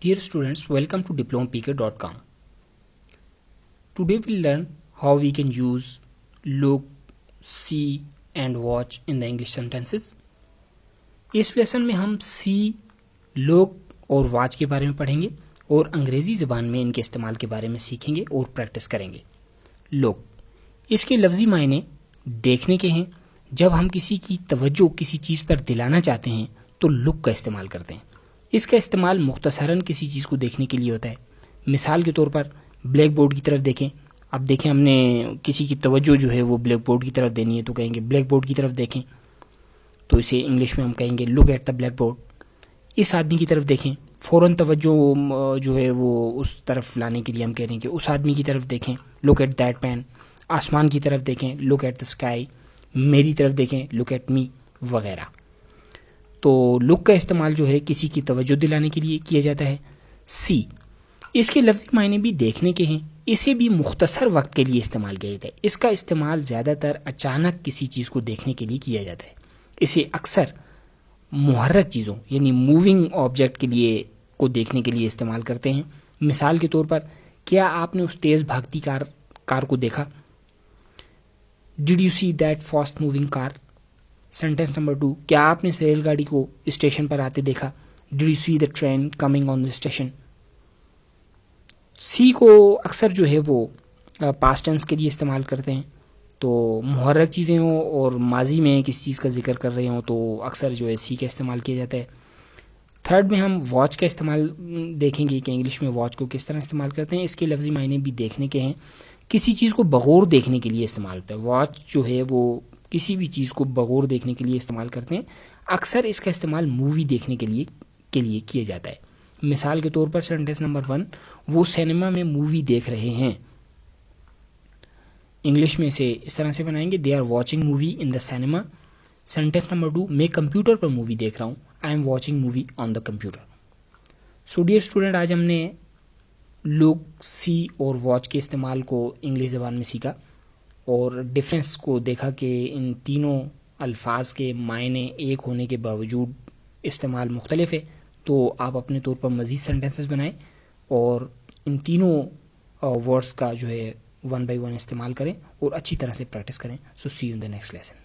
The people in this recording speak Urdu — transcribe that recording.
Dear students, welcome to diplomapk.com. Today we'll learn how we can use look, see and watch in the English sentences. اس لیسن میں ہم سی، لوک اور واچ کے بارے میں پڑھیں گے اور انگریزی زبان میں ان کے استعمال کے بارے میں سیکھیں گے اور پریکٹس کریں گے. لوک، اس کے لفظی معنی دیکھنے کے ہیں. جب ہم کسی کی توجہ کسی چیز پر دلانا چاہتے ہیں تو لک کا استعمال کرتے ہیں. اس کا استعمال مختصراً کسی چیز کو دیکھنے کے لیے ہوتا ہے. مثال کے طور پر بلیک بورڈ کی طرف دیکھیں. اب دیکھیں ہم نے کسی کی توجہ جو ہے وہ بلیک بورڈ کی طرف دینی ہے تو کہیں گے بلیک بورڈ کی طرف دیکھیں. تو اسے انگلش میں ہم کہیں گے look at the black board. اس آدمی کی طرف دیکھیں، فوراً توجہ جو ہے وہ اس طرف لانے کے لیے ہم کہہ رہے ہیں کہ اس آدمی کی طرف دیکھیں، لک ایٹ دیٹ پین. آسمان کی طرف دیکھیں، لک ایٹ دا اسکائی. میری طرف دیکھیں، لک ایٹ می وغیرہ. تو لک کا استعمال جو ہے کسی کی توجہ دلانے کے لیے کیا جاتا ہے. سی، اس کے لفظی معنی بھی دیکھنے کے ہیں. اسے بھی مختصر وقت کے لیے استعمال کیا جاتا ہے. اس کا استعمال زیادہ تر اچانک کسی چیز کو دیکھنے کے لیے کیا جاتا ہے. اسے اکثر محرک چیزوں یعنی موونگ آبجیکٹ کے لیے کو دیکھنے کے لیے استعمال کرتے ہیں. مثال کے طور پر کیا آپ نے اس تیز بھاگتی کار کو دیکھا؟ Did you see that fast moving car? Sentence number 2، کیا آپ نے اس ریل گاڑی کو اسٹیشن پر آتے دیکھا؟ Did you see the train coming on the station? سی کو اکثر جو ہے وہ پاسٹ ٹینس کے لیے استعمال کرتے ہیں. تو محرک چیزیں ہوں اور ماضی میں کسی چیز کا ذکر کر رہے ہوں تو اکثر جو ہے سی کا استعمال کیا جاتا ہے. تھرڈ میں ہم واچ کا استعمال دیکھیں گے کہ انگلش میں واچ کو کس طرح استعمال کرتے ہیں. اس کے لفظی معنی بھی دیکھنے کے ہیں. کسی چیز کو بغور دیکھنے کے لیے استعمال ہوتا ہے. واچ جو ہے وہ کسی بھی چیز کو بغور دیکھنے کے لیے استعمال کرتے ہیں. اکثر اس کا استعمال مووی دیکھنے کے لیے کیا جاتا ہے. مثال کے طور پر سینٹینس نمبر 1، وہ سینما میں مووی دیکھ رہے ہیں. انگلش میں اسے اس طرح سے بنائیں گے they are watching movie in the cinema. Sentence number 2، میں کمپیوٹر پر مووی دیکھ رہا ہوں. I am watching movie on the computer. So dear student, آج ہم نے لک، سی اور واچ کے استعمال کو انگلش زبان میں سیکھا اور ڈفرینس کو دیکھا کہ ان تینوں الفاظ کے معنی ایک ہونے کے باوجود استعمال مختلف ہے. تو آپ اپنے طور پر مزید سینٹینسز بنائیں اور ان تینوں ورڈز کا جو ہے 1 by 1 استعمال کریں اور اچھی طرح سے پریکٹس کریں. So see you in the next lesson.